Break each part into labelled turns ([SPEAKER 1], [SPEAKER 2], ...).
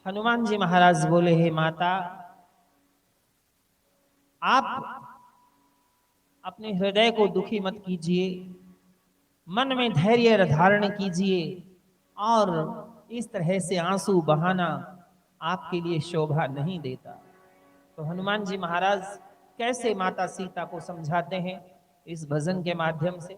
[SPEAKER 1] हनुमान जी महाराज बोले, हे माता, आप अपने हृदय को दुखी मत कीजिए, मन में धैर्य धारण कीजिए और इस तरह से आंसू बहाना आपके लिए शोभा नहीं देता। तो हनुमान जी महाराज कैसे माता सीता को समझाते हैं इस भजन के माध्यम से।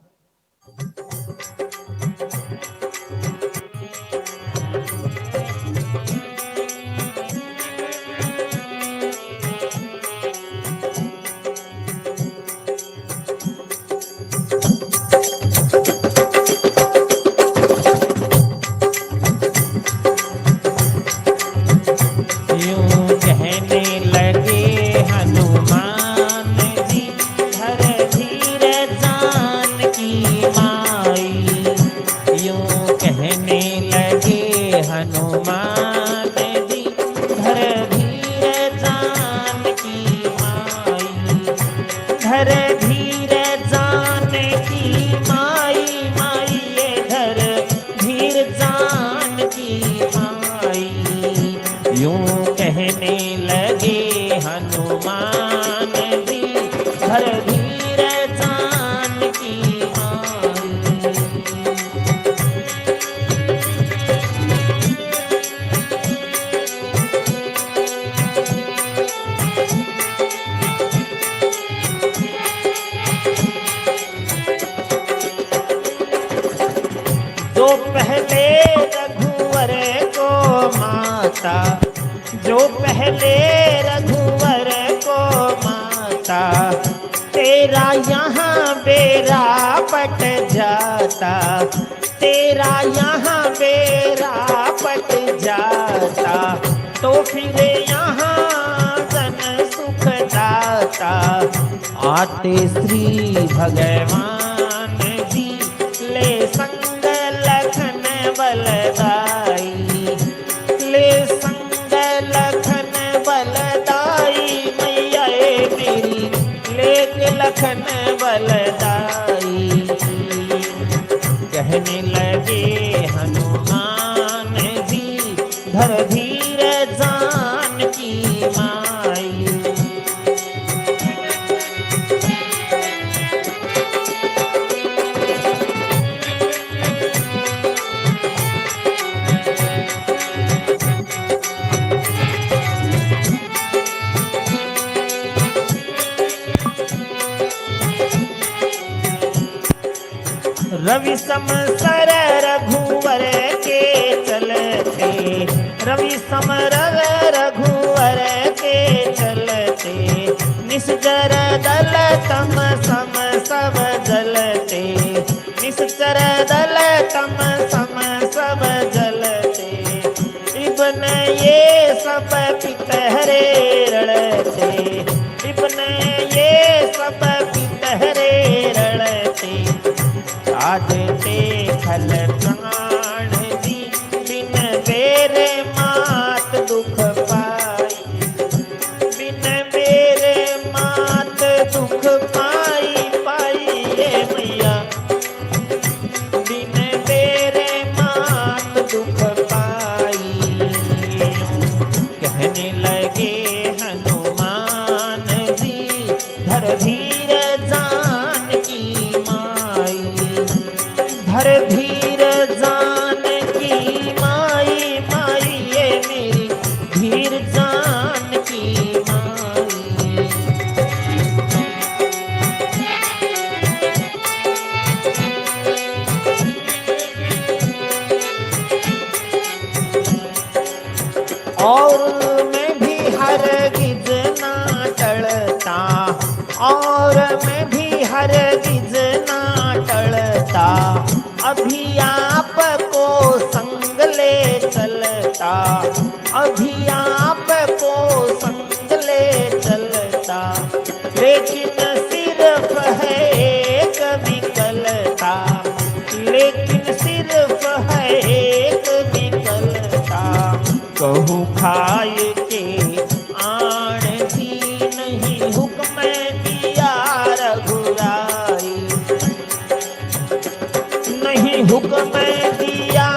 [SPEAKER 1] जो पहले रघुवर को माता, तेरा यहाँ बेरा पट जाता, तेरा यहाँ बेरा पट जाता, तो फिर यहाँ जन सुख दाता। आते श्री भगवान जी ले संग लखन बलदाई, ले संग लखन बलदाई, मैया मेरी लेक लखन बलदाई। कहने लगे हनुमान जी, धर धीर जानकी माई। रवि सम सर रघुवर के चलते, रवि सम रघुवर के चलते, निश्चर दल तम सम सब जलते, निश्चर दल तम सम सब जलते। इबन ये सब पितहरे रड़ते, इबन ये सब पितहरे रड़ते। साधते खल प्राण दी, बिन बेरे मात दुख पाई, बिन बेरे मात दुख पाई। पाई ये मैया, बिन बेरे मात दुख पाई। कहने लगे हनुमान जी, धर धीर जानकी माई, धर धीर जानकी माई। माई ये मेरी धीर जानकी माई। और मैं भी हरगिज ना टलता, और मैं भी हरगिज ना टलता। अभी आपको संग ले चलता, अभी आपको संग ले चलता। लेकिन सिर्फ है एक विकलता, लेकिन सिर्फ है एक विकलता। कहूँ खाए के आण भी नहीं, हुक्म दिया रघुराई, नहीं हुक्म दिया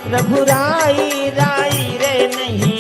[SPEAKER 1] रघुराई। राई रे नहीं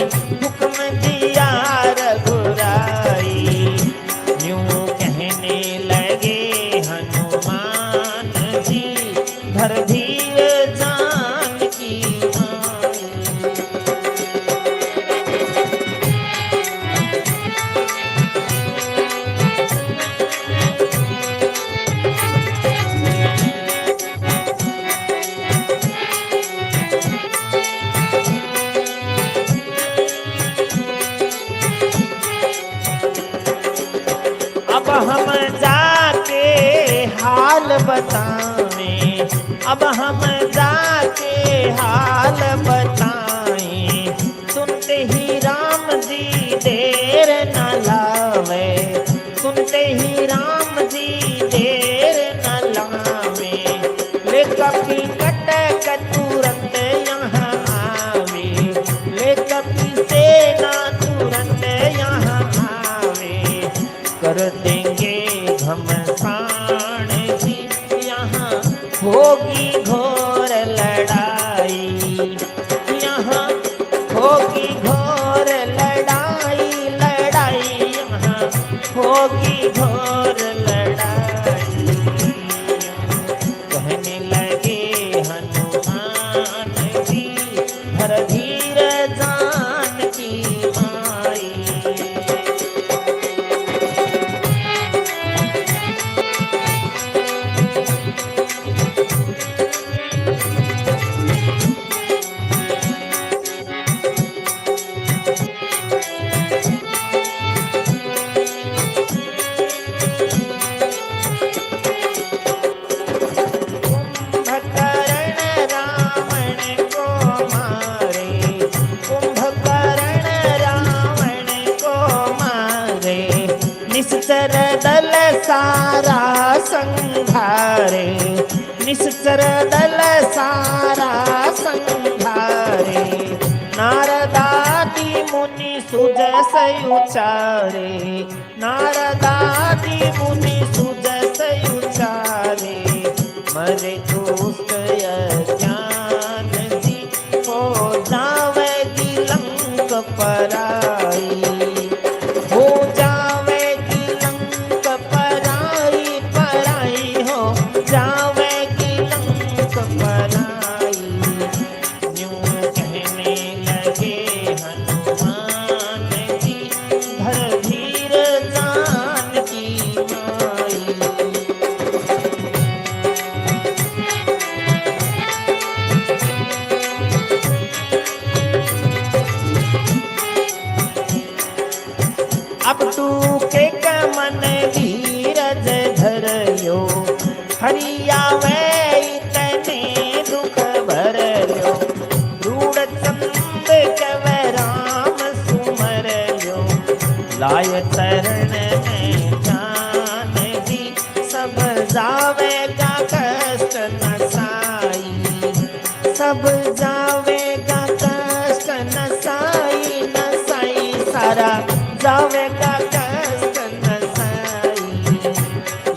[SPEAKER 1] बतावें, अब हम जाके हाल बताएं। सुनते ही राम जी देर न लावे, सुनते ही राम जी देर न लावे। ले कपी कटक तुरंत यहाँ आवे, ले कपी सेना तुरंत यहाँ आवे। कर देंगे घमसान जी यहाँ होगी घोर लड़ाई, यहाँ होगी घोर लड़ाई, लड़ाई यहाँ होगी घोर लड़ाई। कहने लगे हनुमान जी धर धीर जानकी माई। निश्चर दल सारा संघारे, निश्चर दल सारा संघारे। नारदादि मुनि सुजस उचारे, नारदादि मुनि सुजस उचारे। मरे दुष्ट अज्ञान जी हो जावेगी लंक पराई, हो जावेगी लंक पराई, पराई हो जावेगी लंक पराई। यूं कहने लगे हनुमान जी धर धीर जानकी माई। अब तू के मन धीरज धरयो, हरियावे तने दुख भरयो। रूढ़ चंद कव राम सुमरयो, लाय चरण में जान जी सब जावेगा कष्ट नसाई, सब जावेगा कष्ट नसाई, नसाई सारा जावेगा कष्ट नसाई।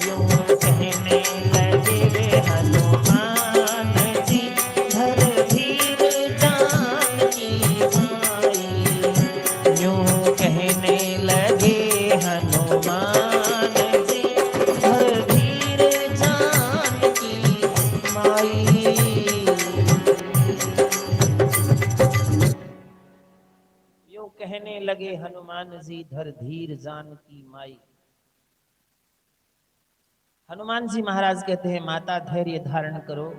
[SPEAKER 1] यूं कहने लगे हनुमान जी धर धीर जानकी माई। यूं कहने लगे हनुमान जी धर धीर जानकी माई। कहने लगे हनुमान जी धर धीर जानकी माई। हनुमान जी महाराज कहते हैं माता धैर्य धारण करो,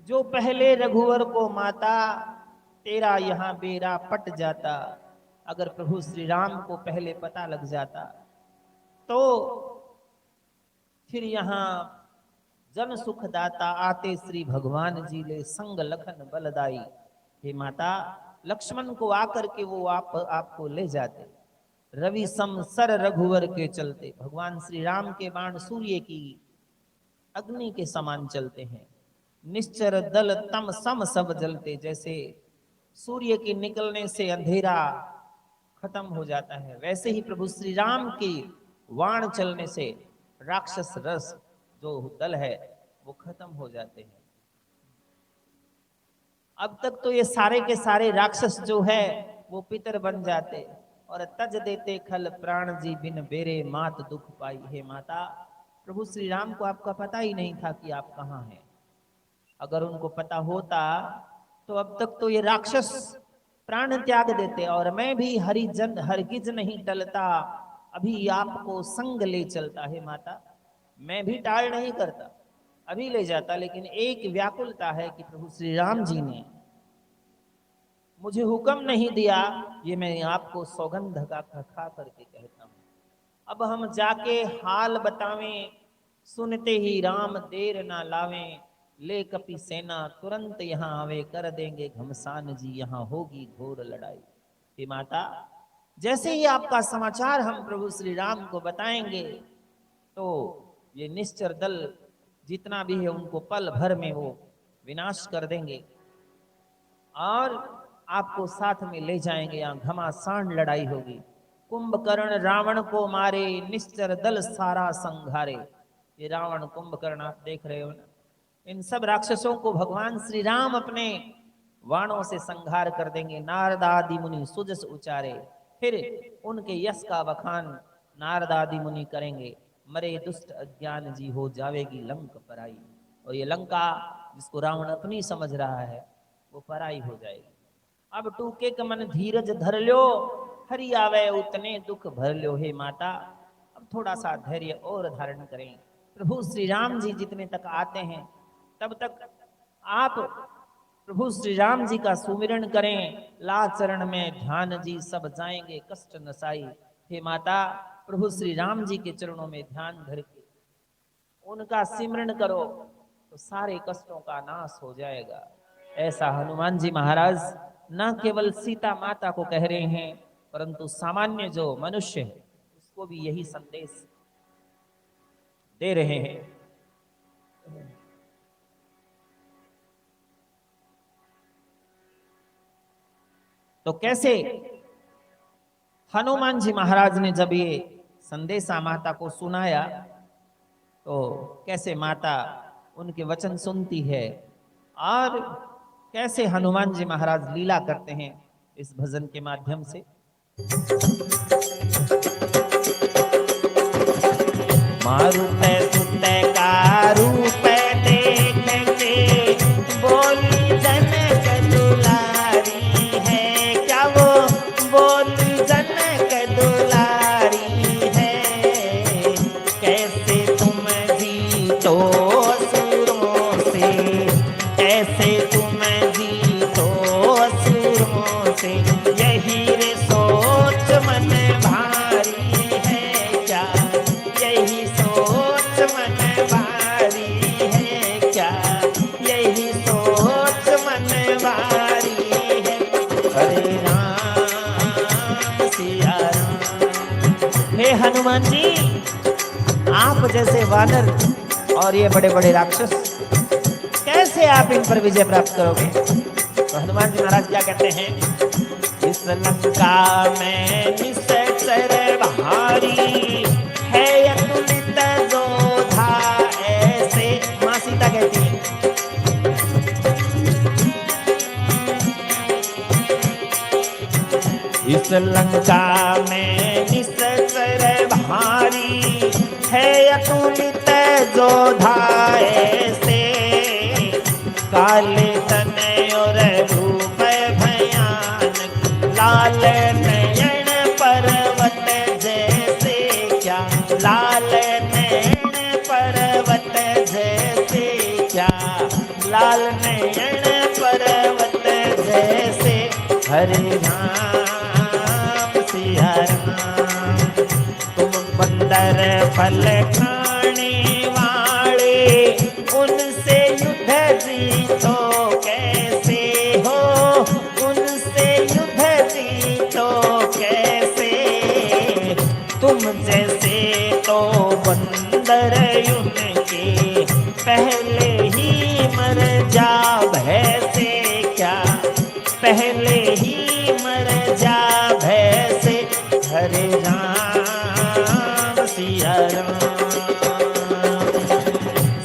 [SPEAKER 1] जो पहले रघुवर को माता तेरा यहाँ बेड़ा पट जाता। अगर प्रभु श्री राम को पहले पता लग जाता तो फिर यहाँ जन सुखदाता आते श्री भगवान जी ले संग लखन बलदाई। हे माता, लक्ष्मण को आकर के वो आपको ले जाते। रवि सम सर रघुवर के चलते, भगवान श्री राम के बाण सूर्य की अग्नि के समान चलते हैं। निश्चर दल तम सम सब जलते, जैसे सूर्य के निकलने से अंधेरा खत्म हो जाता है, वैसे ही प्रभु श्री राम के वाण चलने से राक्षस रस जो दल है वो खत्म हो जाते हैं। अब तक तो ये सारे के सारे राक्षस जो है वो पितर बन जाते और तज देते खल प्राण जी बिन बेरे मात दुख पाई। हे माता, प्रभु श्री राम को आपका पता ही नहीं था कि आप कहाँ हैं। अगर उनको पता होता तो अब तक तो ये राक्षस प्राण त्याग देते और मैं भी हरिजन हरगिज नहीं टलता, अभी आपको संग ले चलता। है माता, मैं भी टाल नहीं करता, अभी ले जाता। लेकिन एक व्याकुलता है कि प्रभु श्री राम जी ने मुझे हुक्म नहीं दिया, ये मैं आपको सौगंध का खा करके कहता हूं। अब हम जाके हाल बतावें सुनते ही राम देर ना लावें, ले कपि सेना तुरंत यहाँ आवे, कर देंगे घमसान जी यहाँ होगी घोर लड़ाई। हे माता, जैसे ही आपका समाचार हम प्रभु श्री राम को बताएंगे तो ये निश्चर दल जितना भी है उनको पल भर में वो विनाश कर देंगे और आपको साथ में ले जाएंगे। यहाँ घमासान लड़ाई होगी। कुंभकर्ण रावण को मारे, निश्चर दल सारा संघारे। ये रावण कुंभकर्ण आप देख रहे हो ना, इन सब राक्षसों को भगवान श्री राम अपने वाणों से संहार कर देंगे। नारद आदि मुनि सुजस उचारे, फिर उनके यश का बखान नारद आदि मुनि करेंगे। मरे दुष्ट अज्ञान जी हो जावेगी लंक पराई। और ये लंका जिसको रावण अपनी समझ रहा है वो पराई हो जाएगी। अब टूके का मन धीरज धर लो, हरि आवे उतने दुख भर लो। हे माता, अब थोड़ा सा धैर्य और धारण करें। प्रभु श्री राम जी जितने तक आते हैं तब तक आप प्रभु श्री राम जी का सुमिरन करें। ला चरण में ध्यान जी सब जाएंगे कष्ट नसाई। हे माता, प्रभु श्री राम जी के चरणों में ध्यान धर के उनका सिमरन करो तो सारे कष्टों का नाश हो जाएगा। ऐसा हनुमान जी महाराज न केवल सीता माता को कह रहे हैं परंतु सामान्य जो मनुष्य है उसको भी यही संदेश दे रहे हैं। तो कैसे हनुमान जी महाराज ने जब ये संदेशा माता को सुनाया तो कैसे माता उनके वचन सुनती है और कैसे हनुमान जी महाराज लीला करते हैं इस भजन के माध्यम से। मारुते सुते का रूप देख के बोली जनक दुलारी है, क्या वो बोली जनक दुलारी है। कैसे तुम जीतो असुरों से, कैसे तुम जीतो असुरों से। यही रे सोच मन भारी है क्या, यही सोच मन भारी है क्या, यही सोच मन भारी है। हरे राम सिया राम। हे हनुमान जी, आप जैसे वानर और ये बड़े बड़े राक्षस, कैसे आप इन पर विजय प्राप्त करोगे? तो हनुमान जी महाराज क्या कहते हैं? इस लंका में निश्चर भारी है अतुलित जोधा ऐसे। मां सीता कहती है इस लंका में निश्चर भारी है अतुलित जोधा ऐसे। काले तनय और रूप भयानक, लाल नयन पर्वत जैसे क्या, लाल नयन पर्वत जैसे क्या, लाल नयन पर्वत जैसे। हरे राम सिया राम। तुम बंदर फल खाने वाले, उनसे युद्ध जीतो कैसे हो, उनसे युद्ध जीतो कैसे। तुम जैसे तो बंदर उनके पहले ही मर जा भैसे क्या, पहले ही मर जा भैसे। हरे राम सिया राम।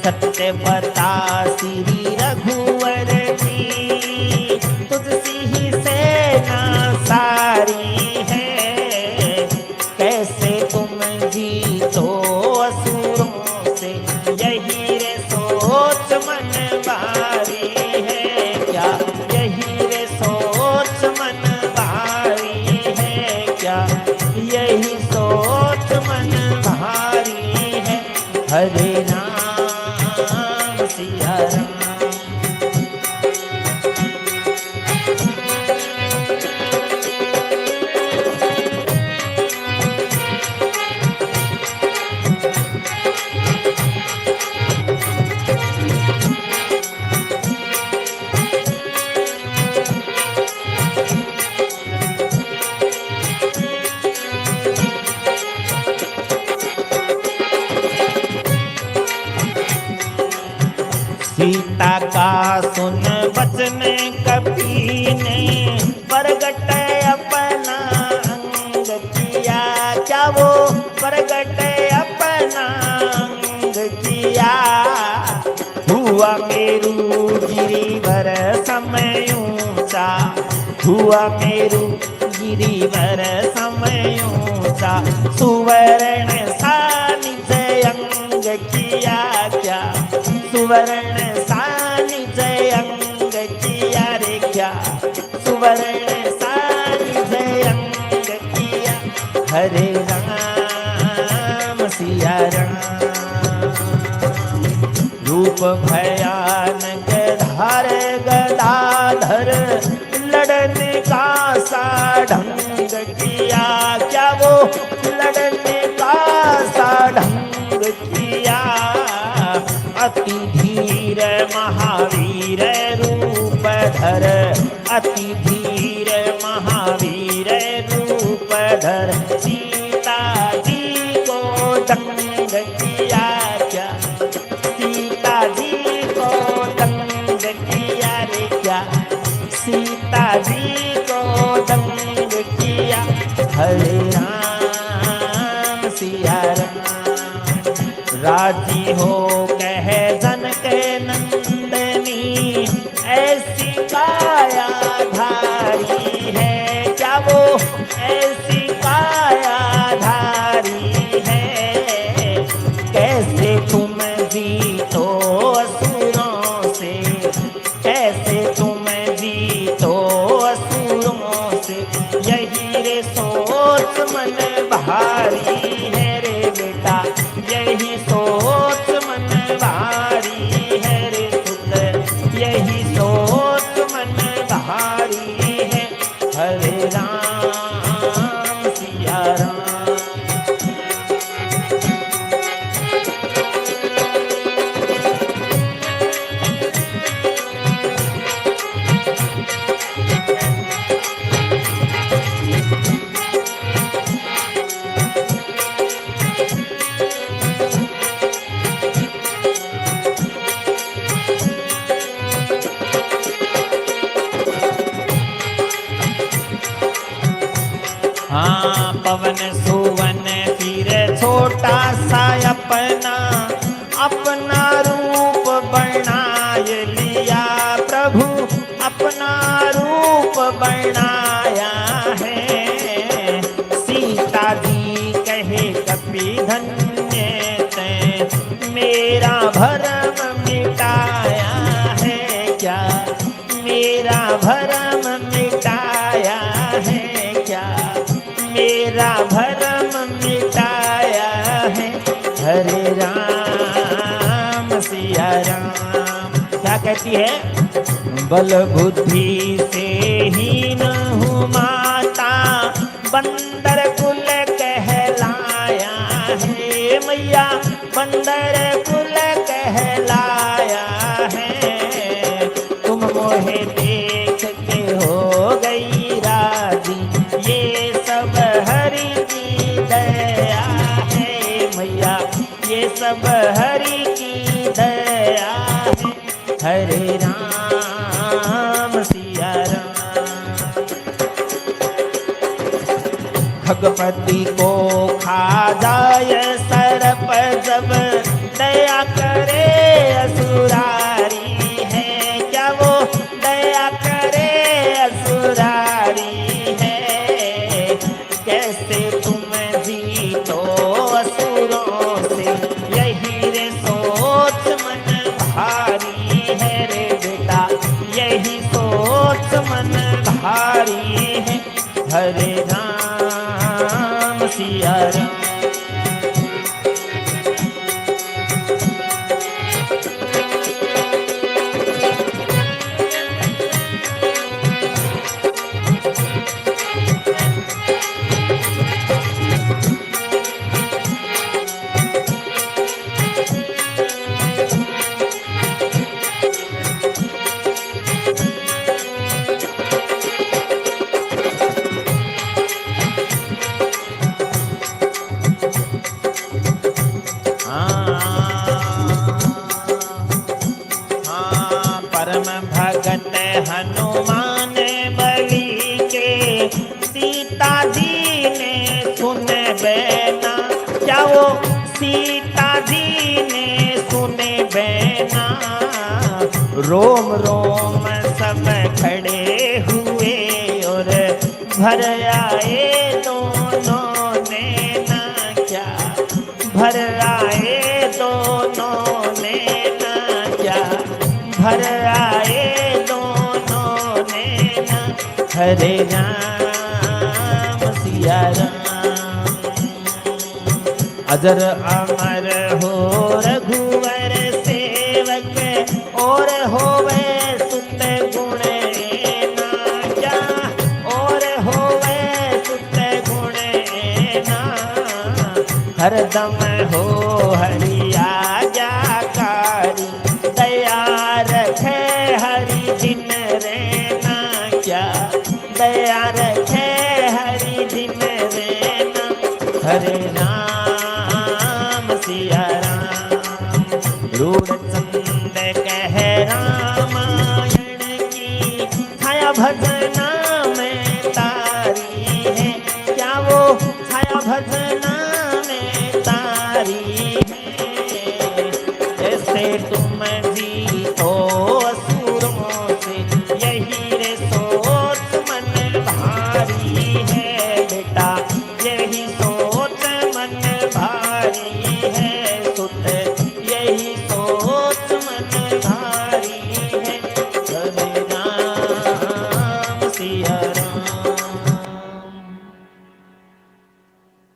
[SPEAKER 1] सत्य बता श्री रघुवर जी, तुझसी ही सेना सारी है। कैसे तुम जीतो असुरों से, यही रे सोच मन भारी है क्या, यही रे सोच मन भारी ऊंचा, हुआ मेरु गिरिवर समय ऊंचा, सुवर्ण सानिज अंग किया क्या, सुवर्ण सानिज अंग किया रे क्या, सुवर्ण सानिज अंग किया। हरे राम सिया राम। रूप भयानक धारे गदाधर, लड़ने का सा ढंग किया क्या, वो लड़ने का सा ढंग किया। अति धीर महावीर रूप धर, अति धीर महावीर रूप धर, सीता जी को दंग किया क्या, सीता जी को दंग किया रे क्या, सीता जी को दंग किया। हरे राम सिया राम। राजी हो कह जनक नंदनी, ऐसी काया धारी है क्या, वो ऐसी काया धारी है। कैसे तुम जीतो असुरों से, कैसे तुम जीतो असुरों से, यही रे सोच मन भारी है रे बेटा, यही सोच मन भारी है रे सुत, यही सोच मन भारी है। हरे राम सिया राम। हाँ पवन सुवन फिर छोटा सा अपना, अपना रूप बनाए लिया प्रभु, अपना रूप बनाया है। सीता जी कहे कपि धन्य ते, मेरा भरम मिटाया है क्या, मेरा भरम मिटाया है क्या, मेरा भरम मिटाया है। हरे राम सिया राम। क्या कहती है, बल बुद्धि से हीन हूँ माता, बंदर कुल कहलाया है मैया, बंदर कुल कहलाया है। तुम मोहे देख के हो गई राजी, ये सब हरि की दया है मैया, ये सब हरि की दया है। हरे राम सिया राम। खगपति को खा जाए सरप जब, दया करे असुरारी है क्या, वो दया करे असुरारी है। कैसे तुम जीतो असुरों से, यही रे सोच मन भारी है रे बेटा, यही सोच मन भारी है। हरे राम सिया राम। हनुमान बलि के सीता जी ने सुने बैना, क्या वो सीता जी ने सुने बैना। रोम रोम सब खड़े हुए भर आए दोनों नैना क्या, भर आए दोनों नैना क्या, भर आए दोनों नैना, हरे राम सिया राम। अजर अमर हो रघुवर सेवक, और होवे सुत गुण ना क्या, और होवे सुत गुण ना, हरदम हो हरि आज्ञाकारी, दया रखे हरि जिन रहना क्या, दया रखे हरि जिन रहना, हरे राम सिया राम। रूढ़ चंद कह रामायण की, छाया भजना में तारी है क्या, वो छाया भजना में तारी है। जैसे तुम जीतो असुरों से, यही रे सोच मन भारी है बेटा, यही सोच मन भारी है सुत, यही सोच मन भारी है, हरे राम सिया राम।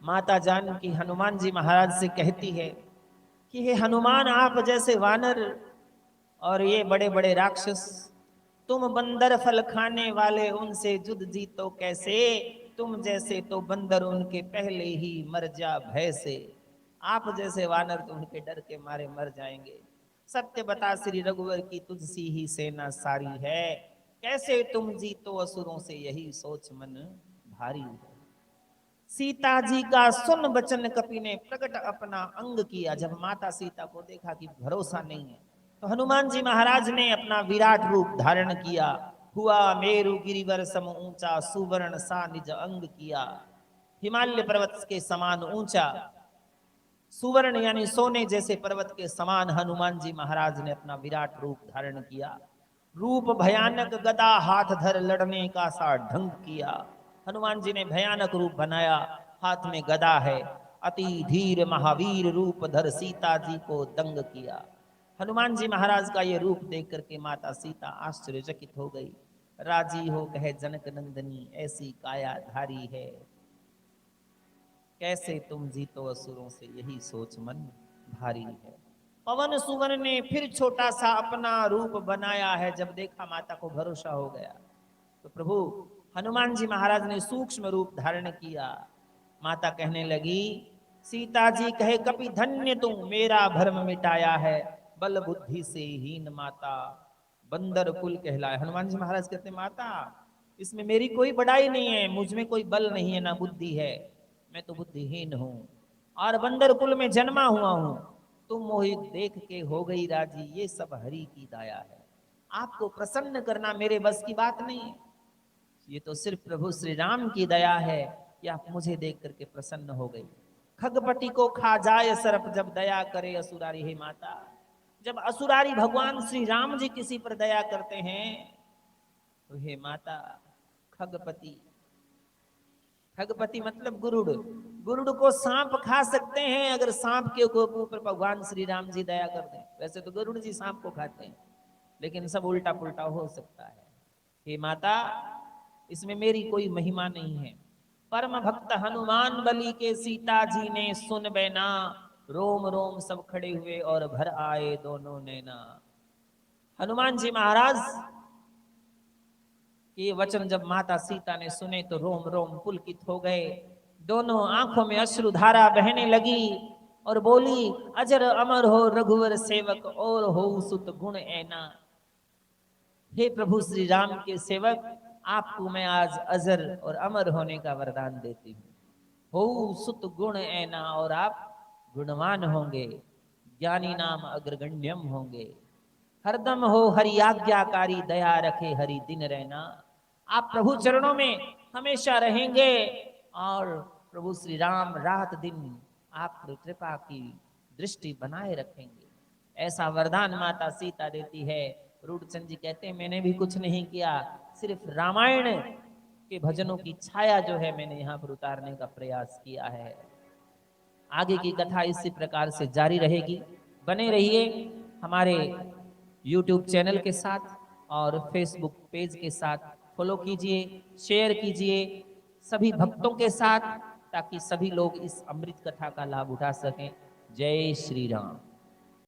[SPEAKER 1] माता जानकी हनुमान जी महाराज से कहती है कि हे हनुमान, आप जैसे वानर और ये बड़े बड़े राक्षस, तुम बंदर फल खाने वाले, उनसे जुद जीतो कैसे, तुम जैसे तो बंदर उनके पहले ही मर जा भय से। आप जैसे वानर तो उनके डर के मारे मर जाएंगे। सत्य बता श्री रघुवर की तुझसी ही सेना सारी है, कैसे तुम जीतो असुरों से, यही सोच मन भारी है। सीता जी का सुन बचन कपि ने, प्रकट अपना अंग किया। जब माता सीता को देखा कि भरोसा नहीं है, तो हनुमान जी महाराज ने अपना विराट रूप धारण किया। हुआ मेरु गिरिवर सम ऊंचा, सुवर्ण सा निज अंग किया। हिमालय पर्वत के समान ऊंचा, सुवर्ण यानी सोने जैसे पर्वत के समान हनुमान जी महाराज ने अपना विराट रूप धारण किया। रूप भयानक, गदा हाथ धर लड़ने का सा ढंग किया। हनुमान जी ने भयानक रूप बनाया, हाथ में गदा है। अति धीर महावीर रूप धर सीता जी को दंग किया। हनुमान जी महाराज का ये रूप देख करके माता सीता आश्चर्यचकित हो गई। राजी हो कहे जनक नंदनी, ऐसी काया धारी है, कैसे तुम जीतो असुरों से, यही सोच मन भारी है। पवन सुवन ने फिर छोटा सा अपना रूप बनाया है। जब देखा माता को भरोसा हो गया, तो प्रभु हनुमान जी महाराज ने सूक्ष्म रूप धारण किया। माता कहने लगी, सीता जी कहे कपि धन्य तुम, मेरा भ्रम मिटाया है, बल बुद्धि से हीन माता बंदर कुल कहलाए। हनुमान जी महाराज कहते माता, इसमें मेरी कोई बड़ाई नहीं है, मुझ में कोई बल नहीं है ना बुद्धि है, मैं तो बुद्धिहीन हूं और बंदर कुल में जन्मा हुआ हूं। तुम मोहित देख के हो गई राजी, ये सब हरि की दया है। आपको प्रसन्न करना मेरे बस की बात नहीं है, ये तो सिर्फ प्रभु श्री राम की दया है कि आप मुझे देख करके प्रसन्न हो गई। खगपति को खा जाए सरप, जब दया करे असुरारी। हे माता, जब असुरारी भगवान श्री राम जी किसी पर दया करते हैं, तो हे माता खगपति, खगपति मतलब गुरुड़, गुरुड़ को सांप खा सकते हैं अगर सांप के ऊपर भगवान श्री राम जी दया कर दें। वैसे तो गरुड़ जी सांप को खाते हैं, लेकिन सब उल्टा पुल्टा हो सकता है। हे माता, इसमें मेरी कोई महिमा नहीं है। परम भक्त हनुमान बलि के सीता जी ने सुन बैना, रोम रोम सब खड़े हुए और भर आए दोनों नैना। हनुमान जी महाराज ये वचन जब माता सीता ने सुने तो रोम रोम पुलकित हो गए। दोनों आंखों में अश्रुधारा बहने लगी और बोली, अजर अमर हो रघुवर सेवक, और हो सुत गुण ऐना। हे प्रभु श्री राम के सेवक, आपको मैं आज अजर और अमर होने का वरदान देती हूँ। हो सुत गुण ऐना, और आप गुणवान होंगे, ज्ञानी नाम अग्रगण्यम होंगे। हरदम हो हरि आज्ञाकारी, दया रखे हरि दिन रहना। आप प्रभु चरणों में हमेशा रहेंगे और प्रभु श्री राम रात दिन आप कृपा की दृष्टि बनाए रखेंगे। ऐसा वरदान माता सीता देती है। रूढ़चंद जी कहते हैं मैंने भी कुछ नहीं किया, सिर्फ रामायण उसके भजनों की छाया जो है मैंने यहाँ पर उतारने का प्रयास किया है। आगे की कथा इसी प्रकार से जारी रहेगी। बने रहिए हमारे YouTube चैनल के साथ और Facebook पेज के साथ। फॉलो कीजिए, शेयर कीजिए सभी भक्तों के साथ, ताकि सभी लोग इस अमृत कथा का लाभ उठा सकें। जय श्री राम।